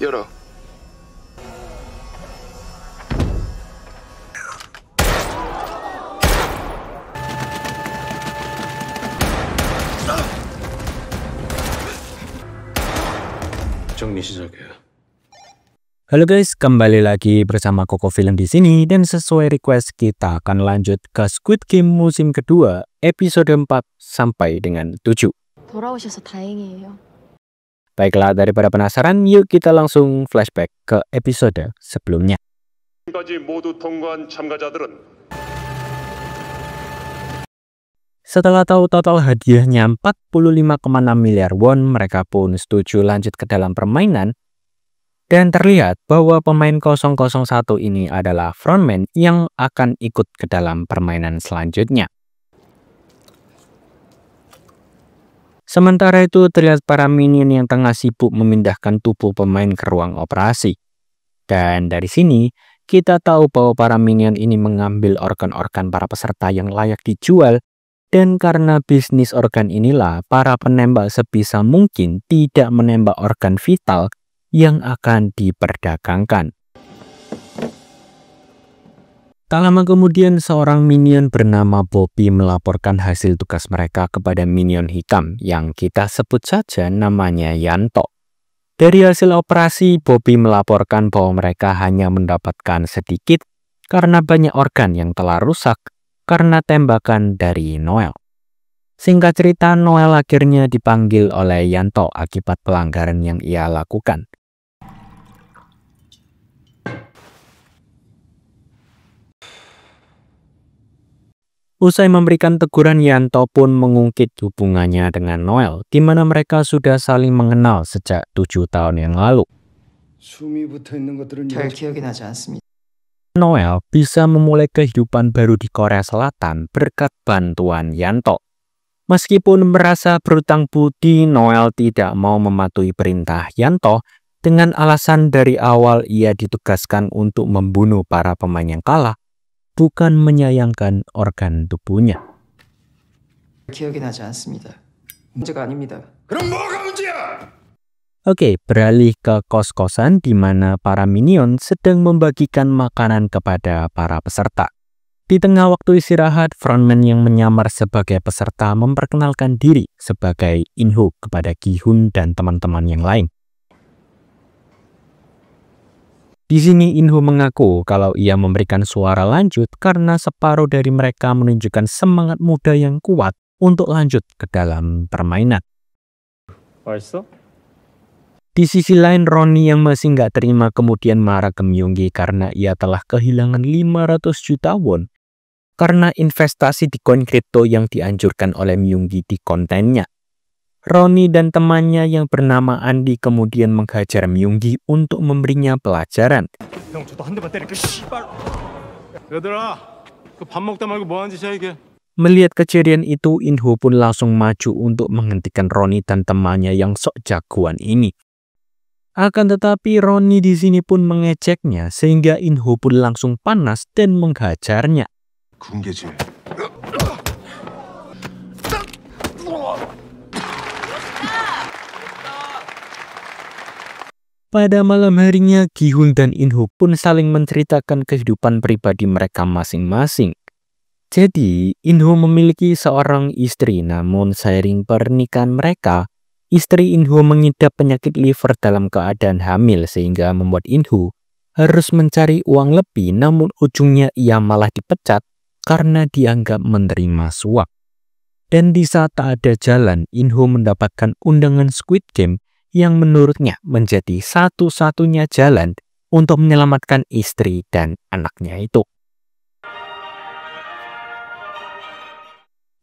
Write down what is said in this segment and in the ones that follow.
열어. 정리 시작해. Halo guys, kembali lagi bersama Koko Film di sini dan sesuai request kita akan lanjut ke Squid Game musim kedua episode 4 sampai dengan 7. 돌아오셔서 다행이에요. Baiklah, daripada penasaran, yuk kita langsung flashback ke episode sebelumnya. 지금까지 모두 통과한 참가자들은 Setelah tahu total hadiahnya 45,6 miliar won, mereka pun setuju lanjut ke dalam permainan. Dan terlihat bahwa pemain 001 ini adalah frontman yang akan ikut ke dalam permainan selanjutnya. Sementara itu terlihat para minion yang tengah sibuk memindahkan tubuh pemain ke ruang operasi. Dan dari sini kita tahu bahwa para minion ini mengambil organ-organ para peserta yang layak dijual. Dan karena bisnis organ inilah, para penembak sebisa mungkin tidak menembak organ vital yang akan diperdagangkan. Tak lama kemudian, seorang minion bernama Bobby melaporkan hasil tugas mereka kepada minion hitam yang kita sebut saja namanya Yanto. Dari hasil operasi, Bobby melaporkan bahwa mereka hanya mendapatkan sedikit karena banyak organ yang telah rusak karena tembakan dari Noel. Singkat cerita, Noel akhirnya dipanggil oleh Yanto akibat pelanggaran yang ia lakukan. Usai memberikan teguran, Yanto pun mengungkit hubungannya dengan Noel, di mana mereka sudah saling mengenal sejak 7 tahun yang lalu. 잘 기억이 나지 않습니다. Noel bisa memulai kehidupan baru di Korea Selatan berkat bantuan Yanto. Meskipun merasa berutang budi, Noel tidak mau mematuhi perintah Yanto dengan alasan dari awal ia ditugaskan untuk membunuh para pemain yang kalah, bukan menyayangkan organ tubuhnya. 기억이 나지 않습니다. 문제가 아닙니다. 그럼 뭐가 문제야? Oke, beralih ke kos-kosan di mana para minion sedang membagikan makanan kepada para peserta. Di tengah waktu istirahat, frontman yang menyamar sebagai peserta memperkenalkan diri sebagai Inho kepada Gi-hun dan teman-teman yang lain. Di sini Inho mengaku kalau ia memberikan suara lanjut karena separuh dari mereka menunjukkan semangat muda yang kuat untuk lanjut ke dalam permainan. 맛있어? Di sisi lain, Ronnie yang masih nggak terima kemudian marah ke Myunggi karena ia telah kehilangan 500 juta won karena investasi di koin kripto yang dianjurkan oleh Myunggi di kontennya. Ronnie dan temannya yang bernama Andi kemudian menghajar Myunggi untuk memberinya pelajaran. 형 저도 한 대만 때릴게 씨발. 얘들아 그 밥 먹다 말고 뭐 하는 짓이야 이게? Melihat kejadian itu, Inho pun langsung maju untuk menghentikan Ronnie dan temannya yang sok jagoan ini. Akan tetapi Ronnie di sini pun mengejeknya sehingga Inho pun langsung panas dan menghajarnya. 군계질. Pada malam harinya, Gi-hun dan Inho pun saling menceritakan kehidupan pribadi mereka masing-masing. Jadi, Inho memiliki seorang istri, namun seiring pernikahan mereka, istri Inho mengidap penyakit liver dalam keadaan hamil sehingga membuat Inho harus mencari uang lebih, namun ujungnya ia malah dipecat karena dianggap menerima suap. Dan di saat tak ada jalan, Inho mendapatkan undangan Squid Game yang menurutnya menjadi satu-satunya jalan untuk menyelamatkan istri dan anaknya itu.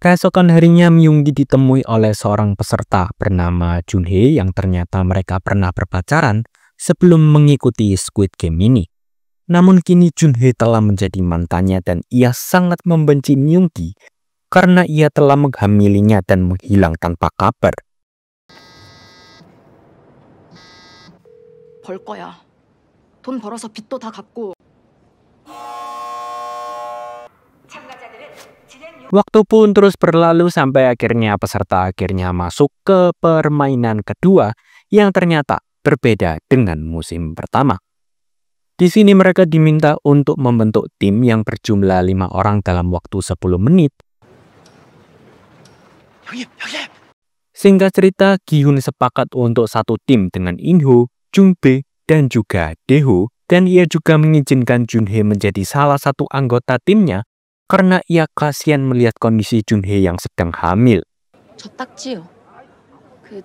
Keesokan harinya, Myunggi ditemui oleh seorang peserta bernama Junhee yang ternyata mereka pernah berpacaran sebelum mengikuti Squid Game ini. Namun kini Junhee telah menjadi mantannya dan ia sangat membenci Myunggi karena ia telah menghamilinya dan menghilang tanpa kabar. 벌 거야. 돈 벌어서 빚도 다 갚고. Waktu pun terus berlalu sampai akhirnya peserta masuk ke permainan kedua yang ternyata berbeda dengan musim pertama. Di sini mereka diminta untuk membentuk tim yang berjumlah 5 orang dalam waktu 10 menit. Singkat cerita, Gi-hun sepakat untuk satu tim dengan In-ho, Jung-bae, dan juga Dae-ho, dan ia juga mengizinkan Jun-hye menjadi salah satu anggota timnya karena ia kasihan melihat kondisi Jun-hye yang sedang hamil. 저 딱지요. 그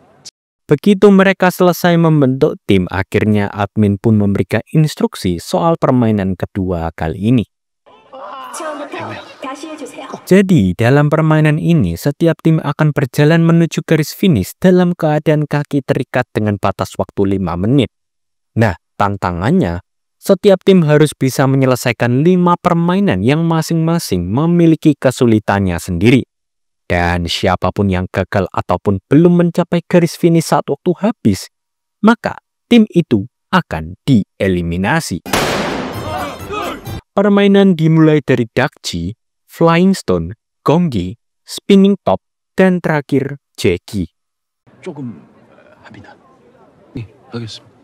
Begitu mereka selesai membentuk tim, akhirnya admin pun memberikan instruksi soal permainan kedua kali ini. Jadi, dalam permainan ini, setiap tim akan berjalan menuju garis finish dalam keadaan kaki terikat dengan batas waktu 5 menit. Nah, tantangannya, setiap tim harus bisa menyelesaikan 5 permainan yang masing-masing memiliki kesulitannya sendiri. Dan siapapun yang gagal ataupun belum mencapai garis finish saat waktu habis, maka tim itu akan dieliminasi. Permainan dimulai dari dakji, flying stone, gonggi, spinning top, dan terakhir jegi. 조금 합니다. 네, 하겠습니다.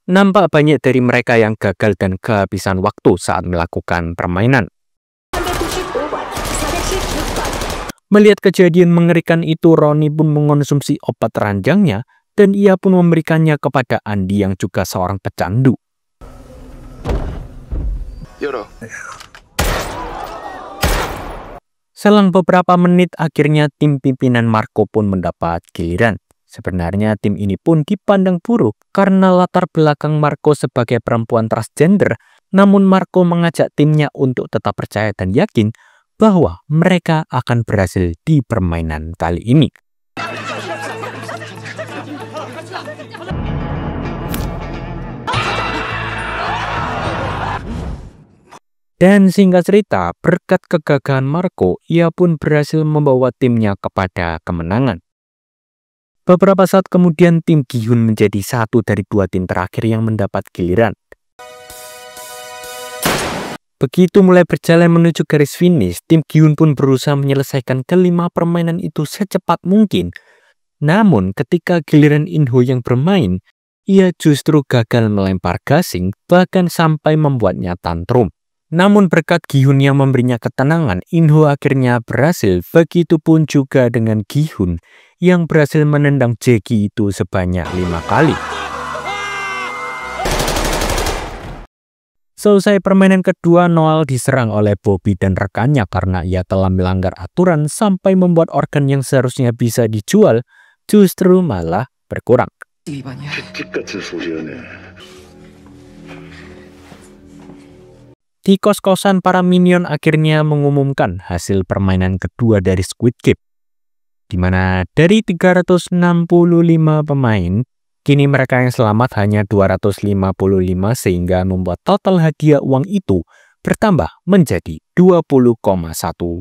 Nampak banyak dari mereka yang gagal dan kehabisan waktu saat melakukan permainan. Melihat kejadian mengerikan itu, Roni pun mengonsumsi obat ranjangnya dan ia pun memberikannya kepada Andi yang juga seorang pecandu. Selang beberapa menit, akhirnya tim pimpinan Marco pun mendapat giliran. Sebenarnya tim ini pun dipandang buruk karena latar belakang Marco sebagai perempuan transgender, namun Marco mengajak timnya untuk tetap percaya dan yakin bahwa mereka akan berhasil di permainan kali ini. Dan singkat cerita, berkat kegagalan Marco, ia pun berhasil membawa timnya kepada kemenangan. Beberapa saat kemudian, tim Gi-hun menjadi satu dari 2 tim terakhir yang mendapat giliran. Begitu mulai berjalan menuju garis finish, tim Gi-hun pun berusaha menyelesaikan kelima permainan itu secepat mungkin. Namun, ketika giliran In-ho yang bermain, ia justru gagal melempar gasing, bahkan sampai membuatnya tantrum. Namun berkat Gi-hun yang memberinya ketenangan, In-ho akhirnya berhasil. Begitupun juga dengan Gi-hun yang berhasil menendang jegi itu sebanyak 5 kali. Selesai permainan kedua, Noel diserang oleh Bobby dan rekannya karena ia telah melanggar aturan sampai membuat organ yang seharusnya bisa dijual justru malah berkurang. 위반이야. Di kos-kosan, para minion akhirnya mengumumkan hasil permainan kedua dari Squid Game, di mana dari 365 pemain, kini mereka yang selamat hanya 255 sehingga membuat total hadiah uang itu bertambah menjadi 20,1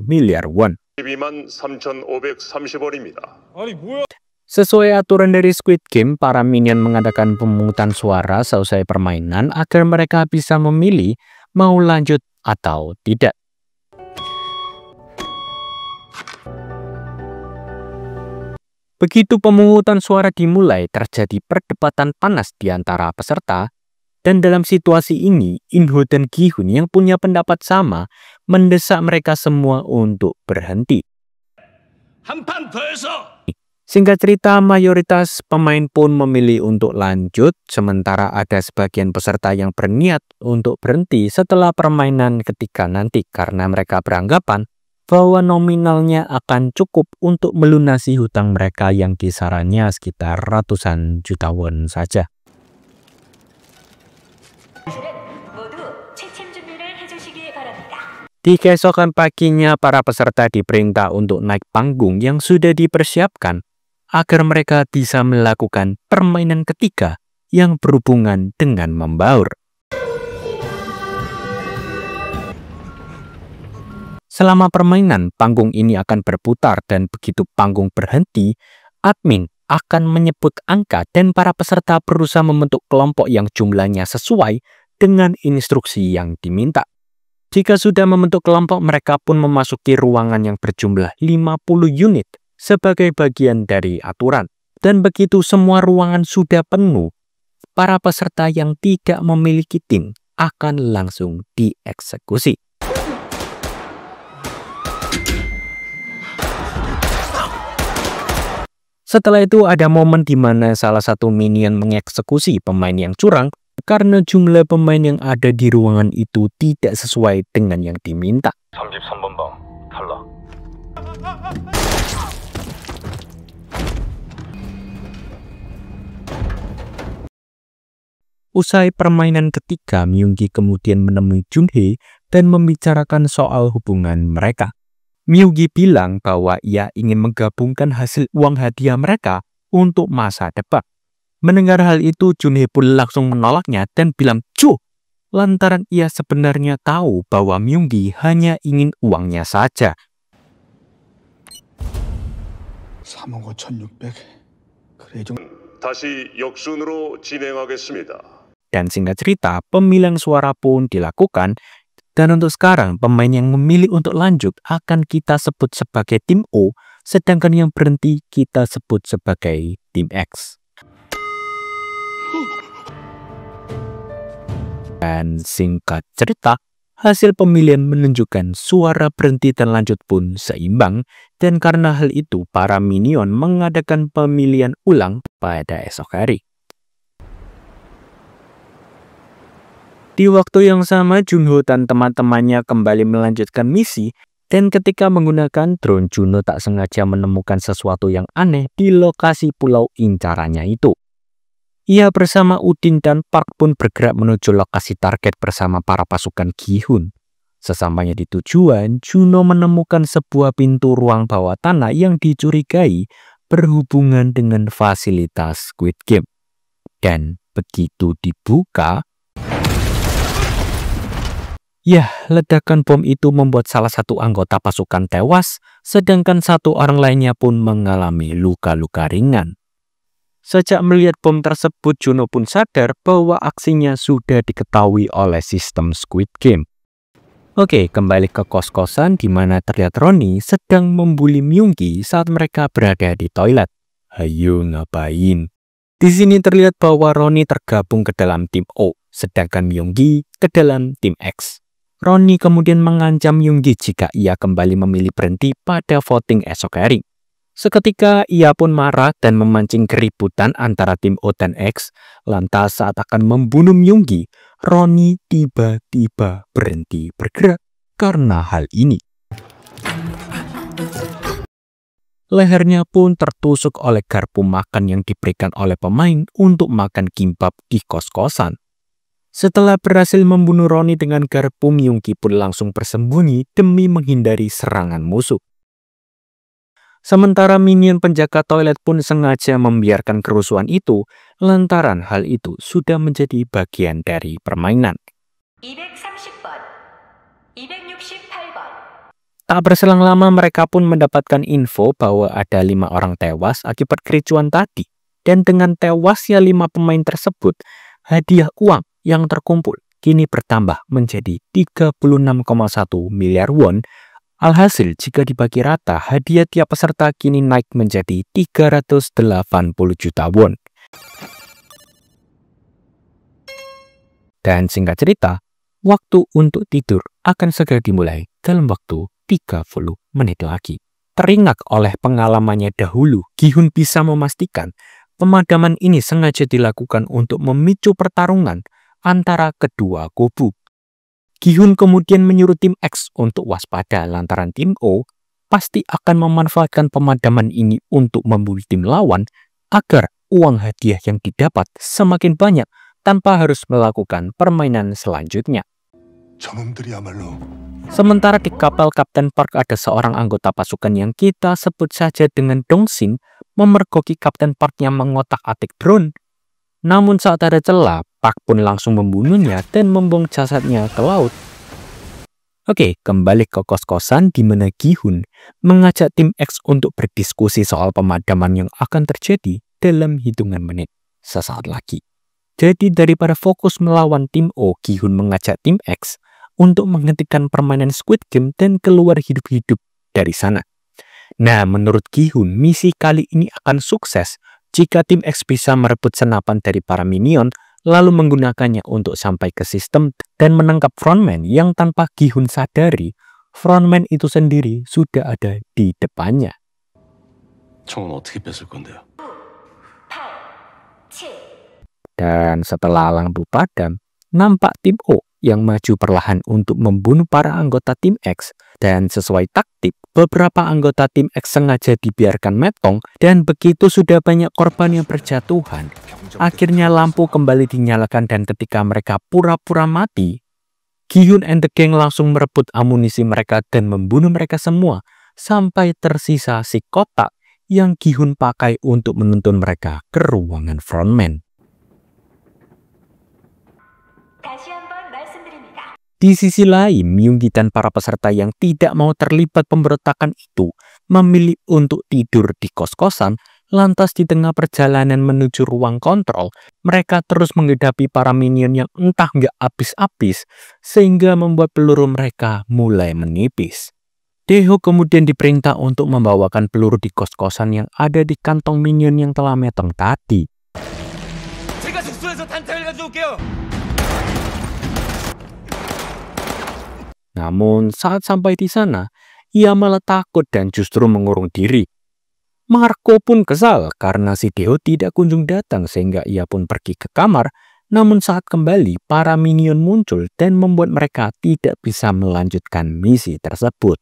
miliar won. 12,330원입니다. Sesuai aturan dari Squid Game, para minion mengadakan pemungutan suara selesai permainan agar mereka bisa memilih mau lanjut atau tidak. Begitu pemungutan suara dimulai, terjadi perdebatan panas di antara peserta, dan dalam situasi ini, In-ho dan Gi-hun yang punya pendapat sama mendesak mereka semua untuk berhenti. 한판 더 해서 Singkat cerita, mayoritas pemain pun memilih untuk lanjut, sementara ada sebagian peserta yang berniat untuk berhenti setelah permainan ketika nanti karena mereka beranggapan bahwa nominalnya akan cukup untuk melunasi hutang mereka yang kisarannya sekitar ratusan juta won saja. Di keesokan paginya, para peserta diperintah untuk naik panggung yang sudah dipersiapkan agar mereka bisa melakukan permainan ketiga yang berhubungan dengan membaur. Selama permainan, panggung ini akan berputar dan begitu panggung berhenti, admin akan menyebut angka dan para peserta berusaha membentuk kelompok yang jumlahnya sesuai dengan instruksi yang diminta. Jika sudah membentuk kelompok, mereka pun memasuki ruangan yang berjumlah 50 unit sebagai bagian dari aturan. Dan begitu semua ruangan sudah penuh, para peserta yang tidak memiliki tim akan langsung dieksekusi. Setelah itu ada momen di mana salah satu minion mengeksekusi pemain yang curang karena jumlah pemain yang ada di ruangan itu tidak sesuai dengan yang diminta. 33번 방 탈락. Usai permainan ketiga, Myunggi kemudian menemui Junhee dan membicarakan soal hubungan mereka. Myunggi bilang bahwa ia ingin menggabungkan hasil uang hadiah mereka untuk masa depan. Mendengar hal itu, Junhee pun langsung menolaknya dan bilang "Cuh!" lantaran ia sebenarnya tahu bahwa Myunggi hanya ingin uangnya saja. 3억 5,600. 그래 이 정도. 다시 역순으로 진행하겠습니다. Dan singkat cerita, pemilihan suara pun dilakukan. Dan untuk sekarang, pemain yang memilih untuk lanjut akan kita sebut sebagai tim O, sedangkan yang berhenti kita sebut sebagai tim X. Dan singkat cerita, hasil pemilihan menunjukkan suara berhenti dan lanjut pun seimbang, dan karena hal itu para minion mengadakan pemilihan ulang pada esok hari. Di waktu yang sama, Junho dan teman-temannya kembali melanjutkan misi, dan ketika menggunakan drone, Junho tak sengaja menemukan sesuatu yang aneh di lokasi pulau incarannya itu. Ia bersama Udin dan Park pun bergerak menuju lokasi target bersama para pasukan Gi-hun. Sesampainya di tujuan, Junho menemukan sebuah pintu ruang bawah tanah yang dicurigai berhubungan dengan fasilitas Squid Game. Dan begitu dibuka, ledakan bom itu membuat salah satu anggota pasukan tewas, sedangkan satu orang lainnya pun mengalami luka-luka ringan. Sejak melihat bom tersebut, Junho pun sadar bahwa aksinya sudah diketahui oleh sistem Squid Game. Oke, kembali ke kos-kosan di mana terlihat Ronnie sedang membuli Myunggi saat mereka berada di toilet. Ayo ngapain? Di sini terlihat bahwa Ronnie tergabung ke dalam tim O, sedangkan Myunggi ke dalam tim X. Ronnie kemudian mengancam Myunggi jika ia kembali memilih berhenti pada voting esok hari. Seketika ia pun marah dan memancing keributan antara tim O dan X. Lantas saat akan membunuh Myunggi, Ronnie tiba-tiba berhenti bergerak karena hal ini. Lehernya pun tertusuk oleh garpu makan yang diberikan oleh pemain untuk makan kimbap di kos-kosan. Setelah berhasil membunuh Ronnie dengan garpu, Myunggi pun langsung bersembunyi demi menghindari serangan musuh. Sementara minion penjaga toilet pun sengaja membiarkan kerusuhan itu, lantaran hal itu sudah menjadi bagian dari permainan. 230번, 268번. Tak berselang lama mereka pun mendapatkan info bahwa ada 5 orang tewas akibat kericuan tadi. Dan dengan tewasnya 5 pemain tersebut, hadiah uang yang terkumpul kini bertambah menjadi 36,1 miliar won. Alhasil jika dibagi rata, hadiah tiap peserta kini naik menjadi 380 juta won. Dan singkat cerita, waktu untuk tidur akan segera dimulai dalam waktu 30 menit lagi. Teringat oleh pengalamannya dahulu, Gi-hun bisa memastikan pemadaman ini sengaja dilakukan untuk memicu pertarungan antara kedua kubu. Gi-hun kemudian menyuruh tim X untuk waspada lantaran tim O pasti akan memanfaatkan pemadaman ini untuk membuli tim lawan agar uang hadiah yang didapat semakin banyak tanpa harus melakukan permainan selanjutnya. 저놈들이야말로 Sementara di kapal Kapten Park ada seorang anggota pasukan yang kita sebut saja dengan Dongsin memergoki Kapten Park yang mengotak-atik drone. Namun saat ada celah, Park pun langsung membunuhnya dan membuang jasadnya ke laut. Oke, kembali ke kos-kosan di mana Gi-hun mengajak tim X untuk berdiskusi soal pemadaman yang akan terjadi dalam hitungan menit sesaat lagi. Jadi daripada fokus melawan tim O, Gi-hun mengajak tim X untuk menghentikan permainan Squid Game dan keluar hidup-hidup dari sana. Nah, menurut Gi-hun, misi kali ini akan sukses Jika tim X bisa merebut senapan dari para minion, lalu menggunakannya untuk sampai ke sistem dan menangkap frontman yang tanpa Gi-hun sadari, frontman itu sendiri sudah ada di depannya. 총은 어떻게 뺐을 건데요? 8, 7, Dan setelah lampu padam, nampak tim O yang maju perlahan untuk membunuh para anggota tim X. Dan sesuai taktik, beberapa anggota tim X sengaja dibiarkan metong, dan begitu sudah banyak korban yang berjatuhan, akhirnya lampu kembali dinyalakan dan ketika mereka pura-pura mati, Gi-hun and the gang langsung merebut amunisi mereka dan membunuh mereka semua, sampai tersisa si kotak yang Gi-hun pakai untuk menuntun mereka ke ruangan frontman. 다시 한번 말씀드립니다. Di sisi lain, Myung-gi dan para peserta yang tidak mau terlibat pemberontakan itu memilih untuk tidur di kos-kosan. Lantas di tengah perjalanan menuju ruang kontrol, mereka terus menghadapi para minion yang entah nggak habis-habis, sehingga membuat peluru mereka mulai menipis. Dae-ho kemudian diperintah untuk membawakan peluru di kos-kosan yang ada di kantong minion yang telah metong tadi. Namun saat sampai di sana, ia malah takut dan justru mengurung diri. Marco pun kesal karena si Dae-ho tidak kunjung datang sehingga ia pun pergi ke kamar. Namun saat kembali, para minion muncul dan membuat mereka tidak bisa melanjutkan misi tersebut.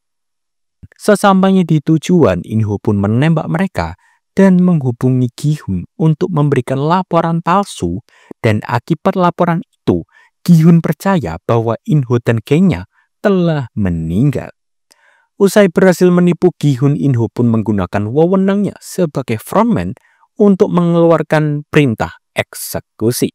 Sesampainya di tujuan, In-ho pun menembak mereka dan menghubungi Gi-hun untuk memberikan laporan palsu. Dan akibat laporan itu, Gi-hun percaya bahwa In-ho dan gengnya telah meninggal. Usai berhasil menipu Gi-hun, In-ho pun menggunakan wewenangnya sebagai frontman untuk mengeluarkan perintah eksekusi.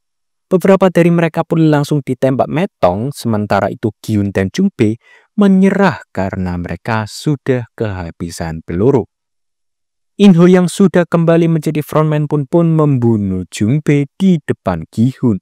Beberapa dari mereka pun langsung ditembak metong, sementara itu Gi-hun dan Jung-bae menyerah karena mereka sudah kehabisan peluru. In-ho yang sudah kembali menjadi frontman pun membunuh Jung-bae di depan Gi-hun.